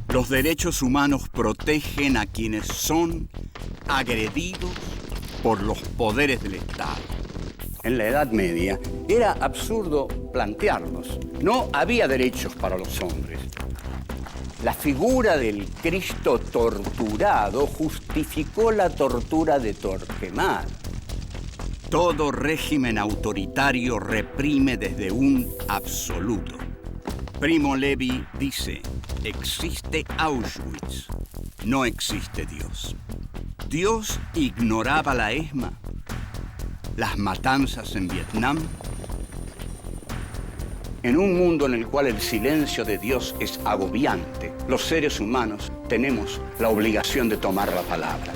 Los derechos humanos protegen a quienes son agredidos por los poderes del Estado. En la Edad Media era absurdo plantearlos. No había derechos para los hombres. La figura del Cristo torturado justificó la tortura de Torquemada. Todo régimen autoritario reprime desde un absoluto. Primo Levi dice, existe Auschwitz, no existe Dios. ¿Dios ignoraba la ESMA? ¿Las matanzas en Vietnam? En un mundo en el cual el silencio de Dios es agobiante, los seres humanos tenemos la obligación de tomar la palabra.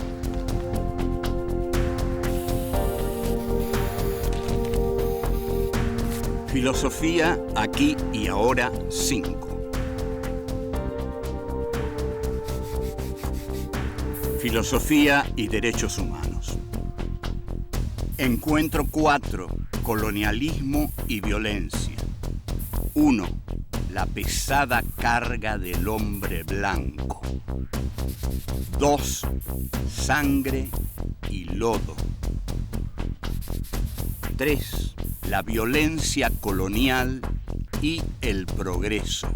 Filosofía aquí y ahora 5. Filosofía y derechos humanos. Encuentro 4. Colonialismo y violencia. 1. La pesada carga del hombre blanco. 2. Sangre y lodo. 3. La violencia colonial y el progreso.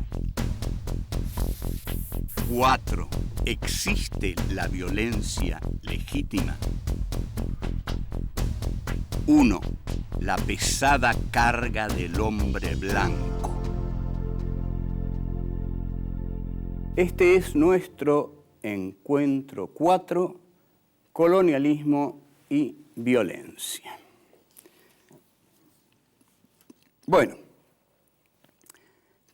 4. ¿Existe la violencia legítima? 1. La pesada carga del hombre blanco. Este es nuestro encuentro 4, colonialismo y violencia. Bueno,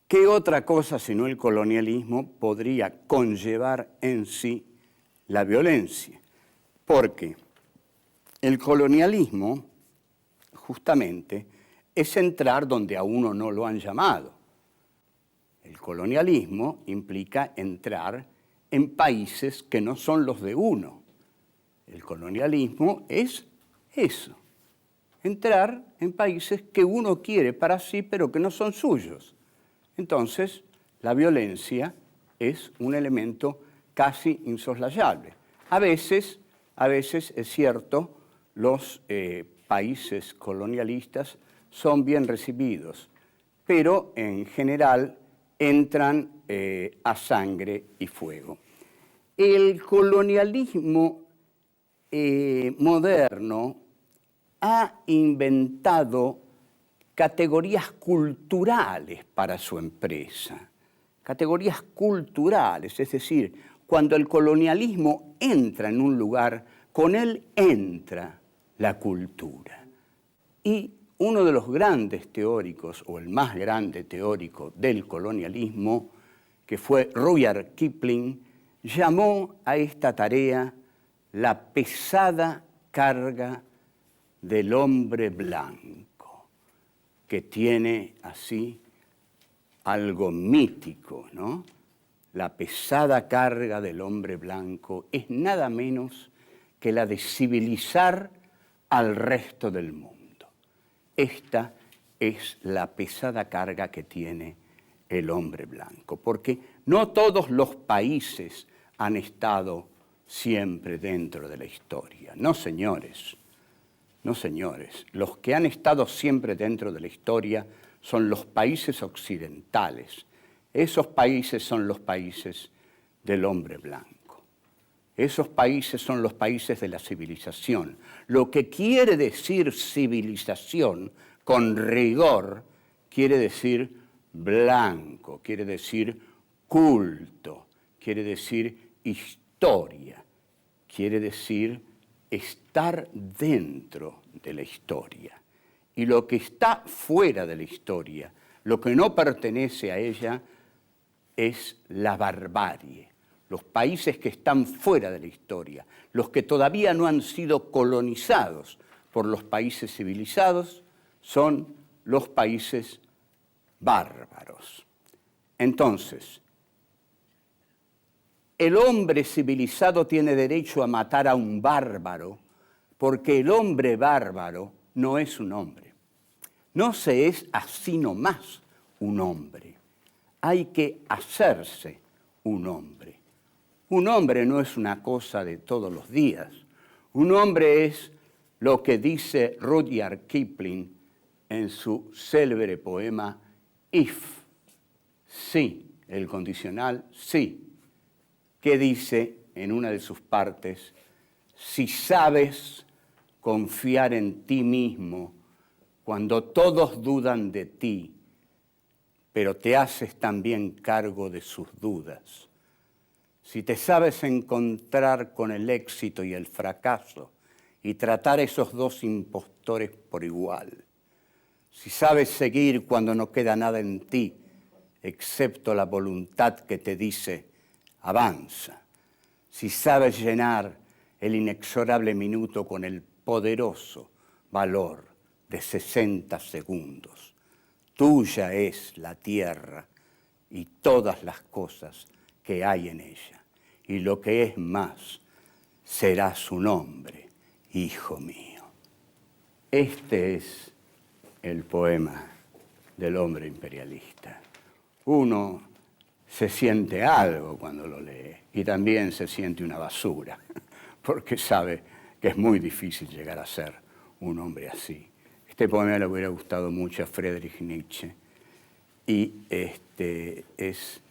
¿qué otra cosa sino el colonialismo podría conllevar en sí la violencia? Porque el colonialismo, justamente, es entrar donde a uno no lo han llamado. El colonialismo implica entrar en países que no son los de uno. El colonialismo es eso. Entrar en países que uno quiere para sí, pero que no son suyos. Entonces, la violencia es un elemento casi insoslayable. A veces es cierto, los países colonialistas son bien recibidos, pero en general entran a sangre y fuego. El colonialismo moderno ha inventado categorías culturales para su empresa. Categorías culturales, es decir, cuando el colonialismo entra en un lugar, con él entra la cultura. Y uno de los grandes teóricos, o el más grande teórico del colonialismo, que fue Rudyard Kipling, llamó a esta tarea la pesada carga del hombre blanco, que tiene así algo mítico, ¿no? La pesada carga del hombre blanco es nada menos que la de civilizar al resto del mundo. Esta es la pesada carga que tiene el hombre blanco, porque no todos los países han estado siempre dentro de la historia. No, señores. No, señores. Los que han estado siempre dentro de la historia son los países occidentales. Esos países son los países del hombre blanco. Esos países son los países de la civilización. Lo que quiere decir civilización, con rigor, quiere decir blanco, quiere decir culto, quiere decir historia, quiere decir estar dentro de la historia. Y lo que está fuera de la historia, lo que no pertenece a ella, es la barbarie. Los países que están fuera de la historia, los que todavía no han sido colonizados por los países civilizados, son los países bárbaros. Entonces, el hombre civilizado tiene derecho a matar a un bárbaro porque el hombre bárbaro no es un hombre. No se es así nomás un hombre. Hay que hacerse un hombre. Un hombre no es una cosa de todos los días. Un hombre es lo que dice Rudyard Kipling en su célebre poema If. Sí, el condicional sí, que dice en una de sus partes, si sabes confiar en ti mismo cuando todos dudan de ti, pero te haces también cargo de sus dudas. Si te sabes encontrar con el éxito y el fracaso y tratar a esos dos impostores por igual. Si sabes seguir cuando no queda nada en ti, excepto la voluntad que te dice, avanza. Si sabes llenar el inexorable minuto con el poderoso valor de 60 segundos. Tuya es la tierra y todas las cosas que hay en ella. Y lo que es más, será su nombre, hijo mío. Este es el poema del hombre imperialista. Uno se siente algo cuando lo lee y también se siente una basura, porque sabe que es muy difícil llegar a ser un hombre así. Este poema le hubiera gustado mucho a Friedrich Nietzsche y es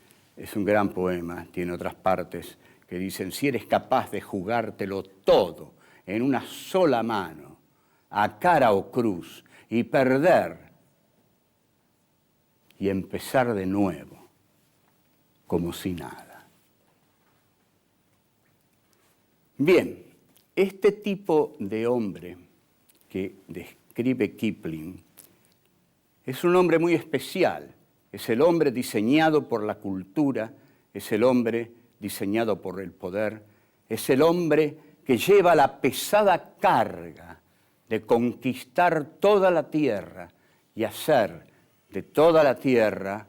un gran poema, tiene otras partes que dicen, si eres capaz de jugártelo todo en una sola mano, a cara o cruz, y perder y empezar de nuevo, como si nada. Bien, este tipo de hombre que describe Kipling es un hombre muy especial. Es el hombre diseñado por la cultura, es el hombre diseñado por el poder, es el hombre que lleva la pesada carga de conquistar toda la tierra y hacer de toda la tierra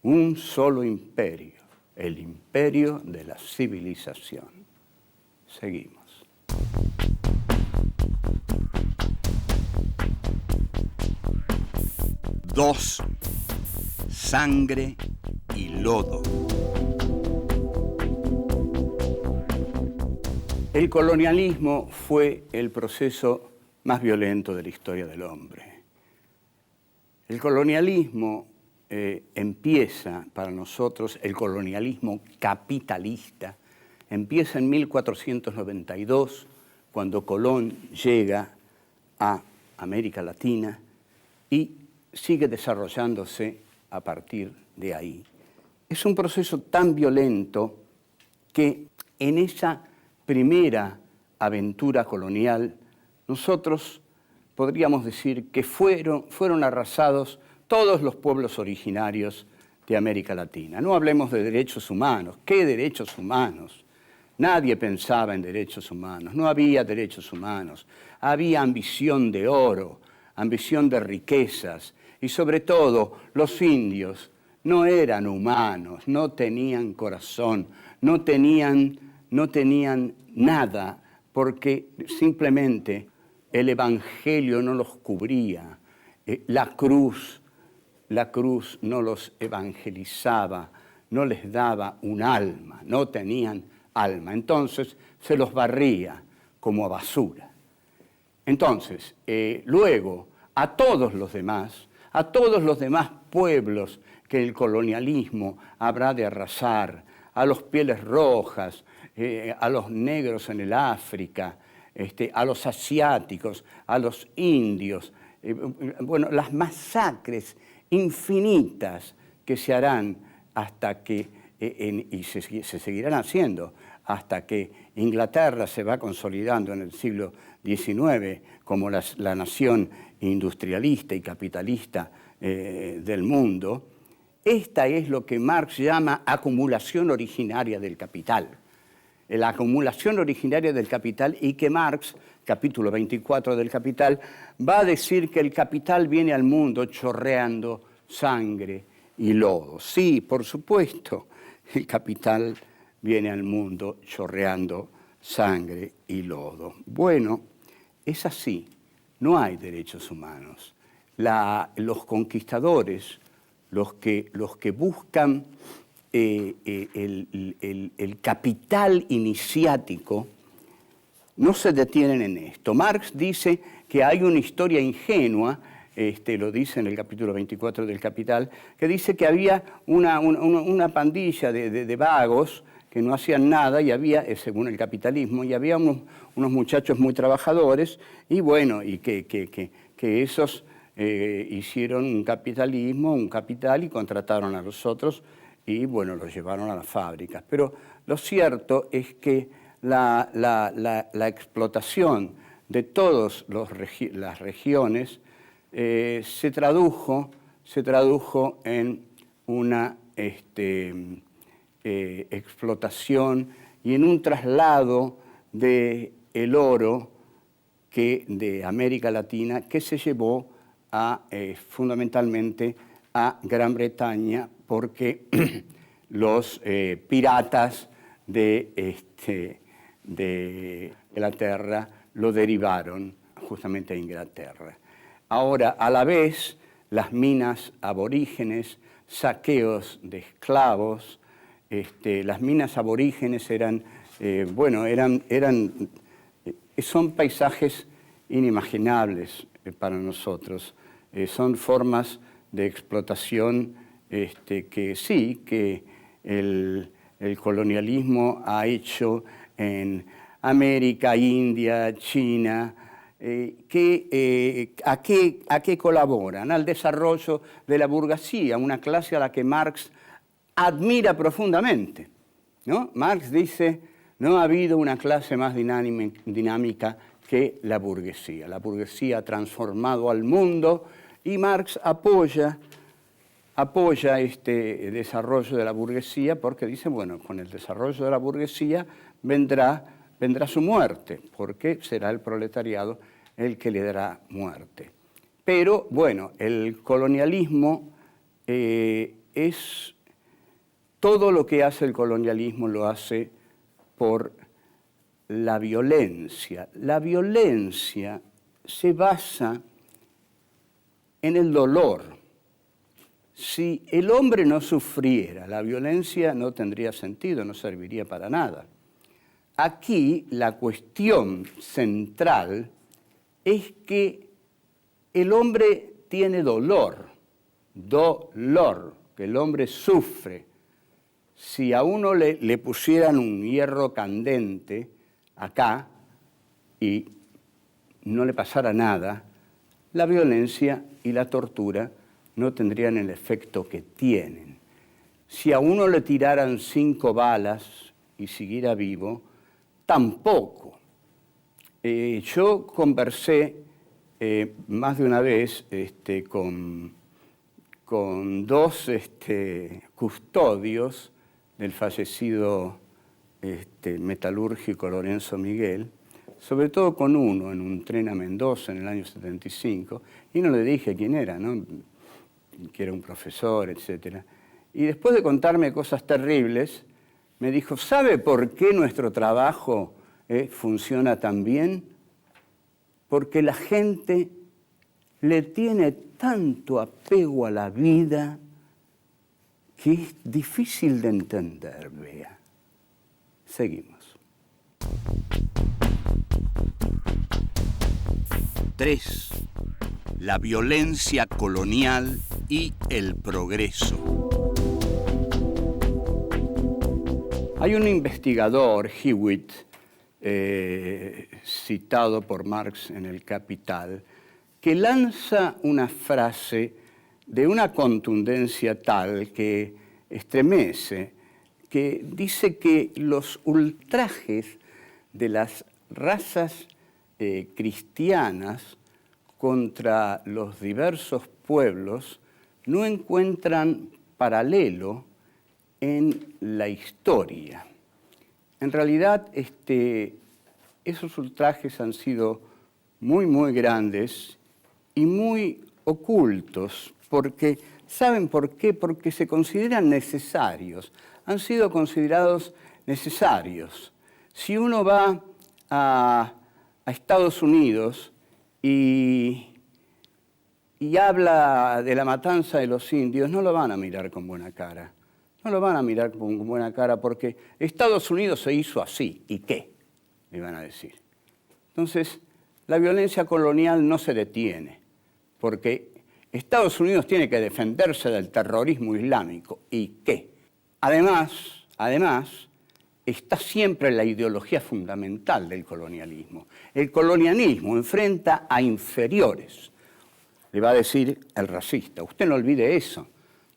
un solo imperio, el imperio de la civilización. Seguimos. Dos, sangre y lodo. El colonialismo fue el proceso más violento de la historia del hombre. El colonialismo empieza para nosotros, el colonialismo capitalista, empieza en 1492, cuando Colón llega a América Latina y sigue desarrollándose a partir de ahí. Es un proceso tan violento que en esa primera aventura colonial nosotros podríamos decir que fueron arrasados todos los pueblos originarios de América Latina. No hablemos de derechos humanos. ¿Qué derechos humanos? Nadie pensaba en derechos humanos. No había derechos humanos. Había ambición de oro, ambición de riquezas. Y sobre todo, los indios no eran humanos, no tenían corazón, no tenían nada, porque simplemente el Evangelio no los cubría. La cruz no los evangelizaba, no les daba un alma, no tenían alma. Entonces se los barría como a basura. Entonces, luego, a todos los demás pueblos que el colonialismo habrá de arrasar, a los pieles rojas, a los negros en el África, a los asiáticos, a los indios, las masacres infinitas que se harán hasta que, y se seguirán haciendo, hasta que Inglaterra se va consolidando en el siglo XIX como la nación industrialista y capitalista del mundo. Esta es lo que Marx llama acumulación originaria del capital. La acumulación originaria del capital, y que Marx, capítulo 24 del Capital, va a decir que el capital viene al mundo chorreando sangre y lodo. Sí, por supuesto, el capital viene al mundo chorreando sangre y lodo. Bueno, es así, no hay derechos humanos. Los conquistadores, los que buscan el capital iniciático no se detienen en esto. Marx dice que hay una historia ingenua, lo dice en el capítulo 24 del Capital, que dice que había una pandilla de vagos que no hacían nada, y había, según el capitalismo, y había unos muchachos muy trabajadores, y bueno, y que esos hicieron un capitalismo, un capital, y contrataron a los otros, y bueno, los llevaron a las fábricas. Pero lo cierto es que la explotación de todas las regiones se tradujo en una explotación y en un traslado del oro de América Latina, que se llevó fundamentalmente a Gran Bretaña, porque los piratas de Inglaterra lo derivaron justamente a Inglaterra. Ahora, a la vez, las minas aborígenes, saqueos de esclavos. Las minas aborígenes son paisajes inimaginables para nosotros. Son formas de explotación que el colonialismo ha hecho en América, India, China, ¿a qué colaboran? Al desarrollo de la burguesía, una clase a la que Marx admira profundamente, ¿no? Marx dice, no ha habido una clase más dinámica que la burguesía. La burguesía ha transformado al mundo, y Marx apoya este desarrollo de la burguesía, porque dice, bueno, con el desarrollo de la burguesía vendrá su muerte, porque será el proletariado el que le dará muerte. Pero, bueno, el colonialismo todo lo que hace el colonialismo lo hace por la violencia. La violencia se basa en el dolor. Si el hombre no sufriera, la violencia no tendría sentido, no serviría para nada. Aquí la cuestión central es que el hombre tiene dolor, que el hombre sufre. Si a uno le pusieran un hierro candente acá y no le pasara nada, la violencia y la tortura no tendrían el efecto que tienen. Si a uno le tiraran 5 balas y siguiera vivo, tampoco. Yo conversé más de una vez con 2 custodios del fallecido metalúrgico Lorenzo Miguel, sobre todo con uno en un tren a Mendoza en el año 75, y no le dije quién era, ¿no? Que era un profesor, etc. Y después de contarme cosas terribles, me dijo, ¿sabe por qué nuestro trabajo funciona tan bien? Porque la gente le tiene tanto apego a la vida que es difícil de entender, vea. Seguimos. 3. La violencia colonial y el progreso. Hay un investigador, Hewitt, citado por Marx en el Capital, que lanza una frase de una contundencia tal que estremece, que dice que los ultrajes de las razas cristianas contra los diversos pueblos no encuentran paralelo en la historia. En realidad, esos ultrajes han sido muy, muy grandes y muy ocultos, porque, ¿saben por qué? Porque se consideran necesarios, han sido considerados necesarios. Si uno va a Estados Unidos y habla de la matanza de los indios, no lo van a mirar con buena cara. No lo van a mirar con buena cara porque Estados Unidos se hizo así. ¿Y qué? Le van a decir. Entonces, la violencia colonial no se detiene porque Estados Unidos tiene que defenderse del terrorismo islámico. ¿Y qué? Además, está siempre la ideología fundamental del colonialismo. El colonialismo enfrenta a inferiores. Le va a decir el racista. Usted no olvide eso.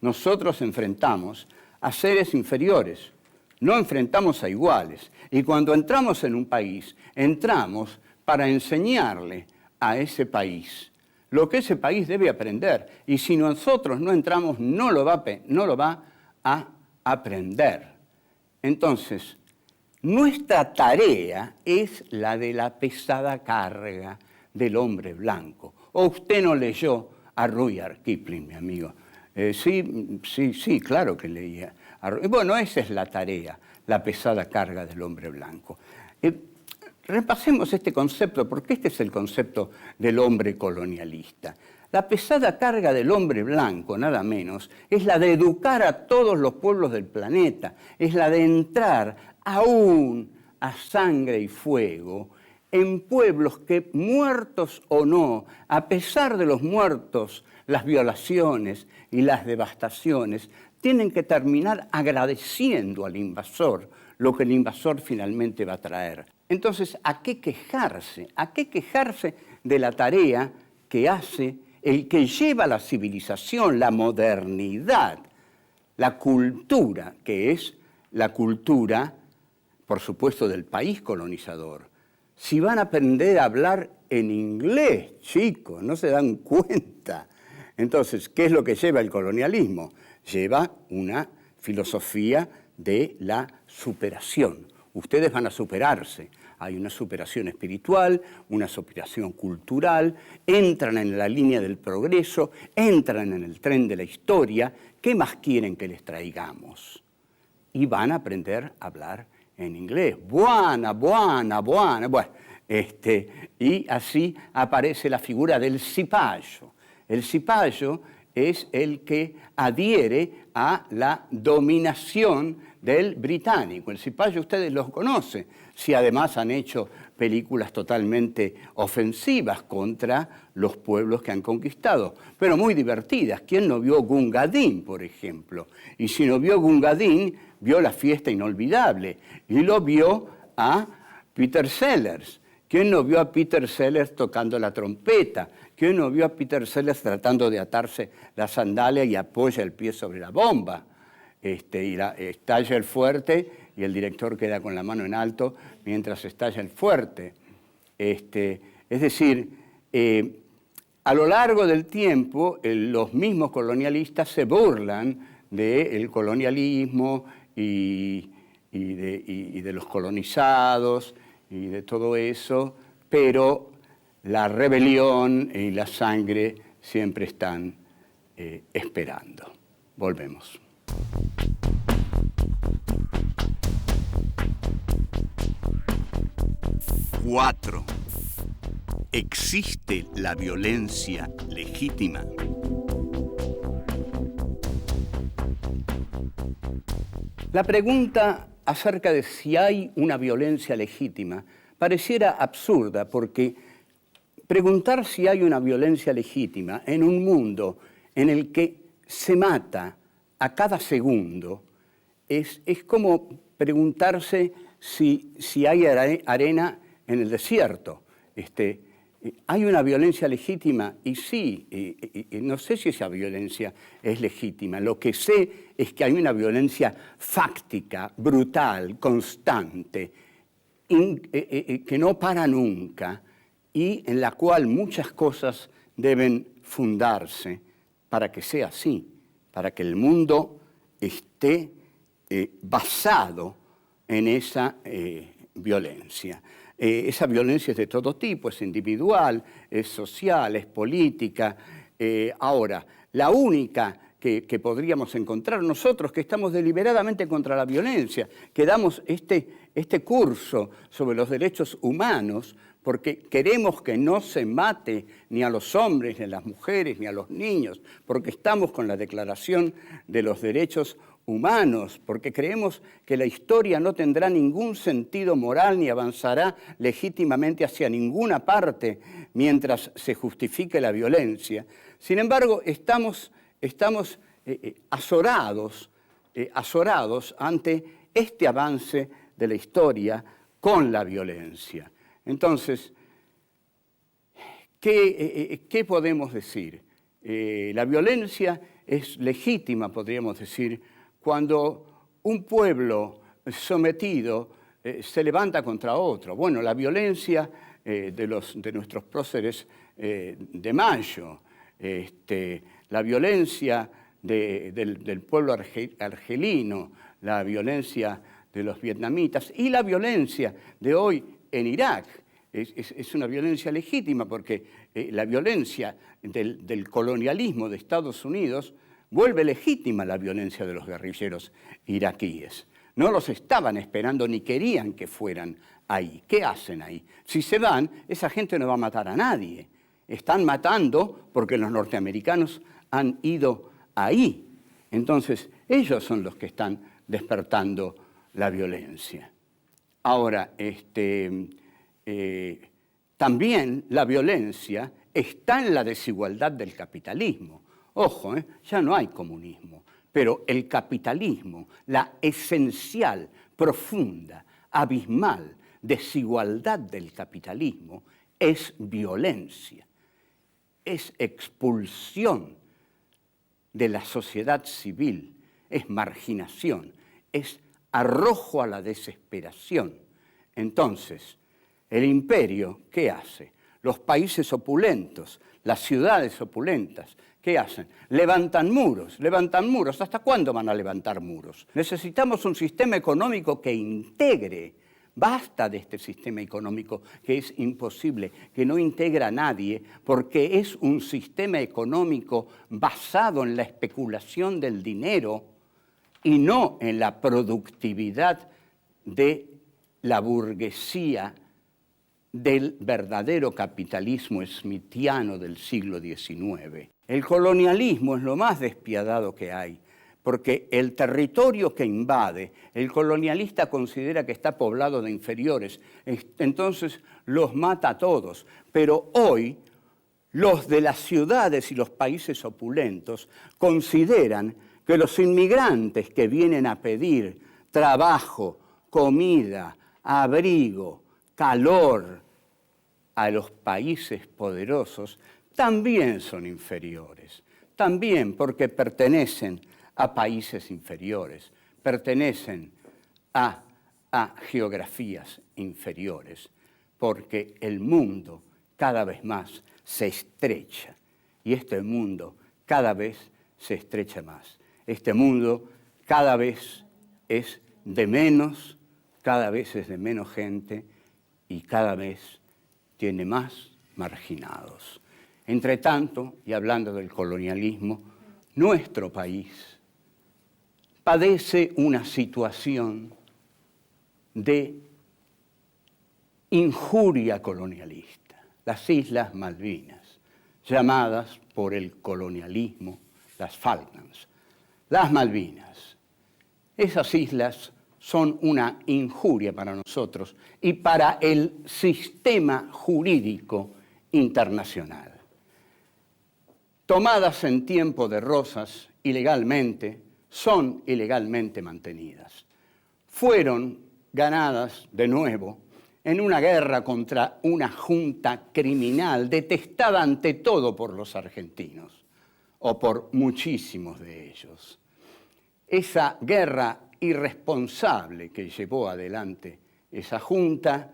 Nosotros enfrentamos a seres inferiores, no enfrentamos a iguales. Y cuando entramos en un país, entramos para enseñarle a ese país lo que ese país debe aprender. Y si nosotros no entramos, no lo va a aprender. Entonces, nuestra tarea es la de la pesada carga del hombre blanco. ¿O usted no leyó a Rudyard Kipling, mi amigo? Sí, claro que leía. Bueno, esa es la tarea, la pesada carga del hombre blanco. Repasemos este concepto, porque este es el concepto del hombre colonialista. La pesada carga del hombre blanco, nada menos, es la de educar a todos los pueblos del planeta, es la de entrar aún a sangre y fuego en pueblos que, muertos o no, a pesar de los muertos, las violaciones y las devastaciones, tienen que terminar agradeciendo al invasor lo que el invasor finalmente va a traer. Entonces, ¿a qué quejarse? ¿A qué quejarse de la tarea que hace el que lleva la civilización, la modernidad, la cultura, que es la cultura, por supuesto, del país colonizador? Si van a aprender a hablar en inglés, chicos, no se dan cuenta. Entonces, ¿qué es lo que lleva el colonialismo? Lleva una filosofía de la superación. Ustedes van a superarse. Hay una superación espiritual, una superación cultural, entran en la línea del progreso, entran en el tren de la historia. ¿Qué más quieren que les traigamos? Y van a aprender a hablar en inglés. Buena. Bueno, y así aparece la figura del cipayo. El cipayo es el que adhiere a la dominación del británico. El cipayo ustedes los conocen, si además han hecho películas totalmente ofensivas contra los pueblos que han conquistado, pero muy divertidas. ¿Quién no vio Gunga Din, por ejemplo? Y si no vio Gunga Din, vio La fiesta inolvidable y lo vio a Peter Sellers. ¿Quién no vio a Peter Sellers tocando la trompeta? ¿Quién no vio a Peter Sellers tratando de atarse la sandalia y apoya el pie sobre la bomba? Estalla el fuerte y el director queda con la mano en alto mientras estalla el fuerte. Es decir, a lo largo del tiempo, los mismos colonialistas se burlan del colonialismo y de los colonizados y de todo eso, pero la rebelión y la sangre siempre están esperando. Volvemos. Cuatro. ¿Existe la violencia legítima? La pregunta acerca de si hay una violencia legítima pareciera absurda, porque preguntar si hay una violencia legítima en un mundo en el que se mata a cada segundo es como preguntarse si hay arena en el desierto. ¿Hay una violencia legítima? Y sí, no sé si esa violencia es legítima. Lo que sé es que hay una violencia fáctica, brutal, constante, que no para nunca y en la cual muchas cosas deben fundarse para que sea así, para que el mundo esté basado en esa violencia. Esa violencia es de todo tipo, es individual, es social, es política. Ahora, la única que podríamos encontrar nosotros, que estamos deliberadamente contra la violencia, que damos este curso sobre los derechos humanos, porque queremos que no se mate ni a los hombres, ni a las mujeres, ni a los niños, porque estamos con la Declaración de los Derechos humanos, porque creemos que la historia no tendrá ningún sentido moral ni avanzará legítimamente hacia ninguna parte mientras se justifique la violencia. Sin embargo, estamos azorados ante este avance de la historia con la violencia. Entonces, ¿qué podemos decir? La violencia es legítima, podríamos decir, cuando un pueblo sometido se levanta contra otro. Bueno, la violencia de nuestros próceres de Mayo, la violencia del pueblo argelino, la violencia de los vietnamitas y la violencia de hoy en Irak. Es una violencia legítima porque la violencia del colonialismo de Estados Unidos vuelve legítima la violencia de los guerrilleros iraquíes. No los estaban esperando ni querían que fueran ahí. ¿Qué hacen ahí? Si se van, esa gente no va a matar a nadie. Están matando porque los norteamericanos han ido ahí. Entonces, ellos son los que están despertando la violencia. Ahora, también la violencia está en la desigualdad del capitalismo. Ojo, ya no hay comunismo, pero el capitalismo, la esencial, profunda, abismal desigualdad del capitalismo es violencia, es expulsión de la sociedad civil, es marginación, es arrojo a la desesperación. Entonces, el imperio, ¿qué hace? Los países opulentos, las ciudades opulentas, ¿qué hacen? Levantan muros. ¿Hasta cuándo van a levantar muros? Necesitamos un sistema económico que integre. Basta de este sistema económico que es imposible, que no integra a nadie, porque es un sistema económico basado en la especulación del dinero y no en la productividad de la burguesía del verdadero capitalismo smithiano del siglo XIX. El colonialismo es lo más despiadado que hay, porque el territorio que invade, el colonialista considera que está poblado de inferiores, entonces los mata a todos. Pero hoy los de las ciudades y los países opulentos consideran que los inmigrantes que vienen a pedir trabajo, comida, abrigo, calor a los países poderosos también son inferiores, también porque pertenecen a países inferiores, pertenecen a geografías inferiores, porque el mundo cada vez más se estrecha y este mundo cada vez se estrecha más. Este mundo cada vez es de menos, cada vez es de menos gente y cada vez tiene más marginados. Entre tanto, y hablando del colonialismo, nuestro país padece una situación de injuria colonialista. Las Islas Malvinas, llamadas por el colonialismo las Falklands. Las Malvinas, esas islas son una injuria para nosotros y para el sistema jurídico internacional. Tomadas en tiempo de rosas ilegalmente, son ilegalmente mantenidas. Fueron ganadas de nuevo en una guerra contra una junta criminal detestada ante todo por los argentinos, o por muchísimos de ellos. Esa guerra irresponsable que llevó adelante esa junta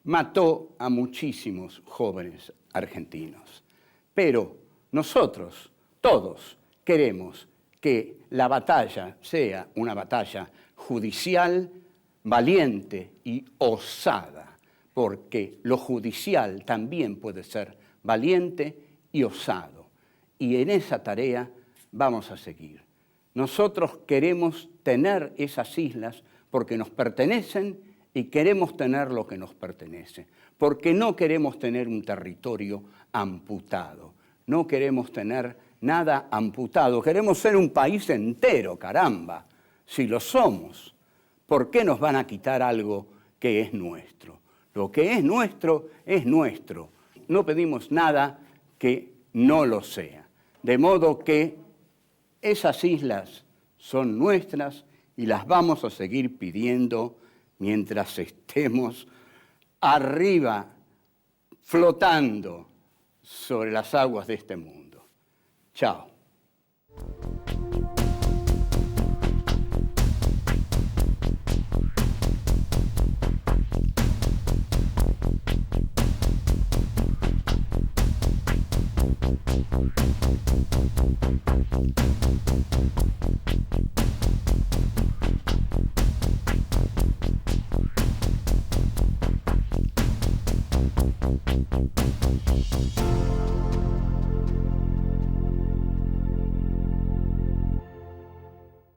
mató a muchísimos jóvenes argentinos. Pero nosotros, todos, queremos que la batalla sea una batalla judicial, valiente y osada, porque lo judicial también puede ser valiente y osado. Y en esa tarea vamos a seguir. Nosotros queremos tener esas islas porque nos pertenecen y queremos tener lo que nos pertenece, porque no queremos tener un territorio amputado, no queremos tener nada amputado. Queremos ser un país entero, caramba. Si lo somos, ¿por qué nos van a quitar algo que es nuestro? Lo que es nuestro es nuestro. No pedimos nada que no lo sea. De modo que esas islas son nuestras y las vamos a seguir pidiendo mientras estemos arriba, flotando sobre las aguas de este mundo. Chao.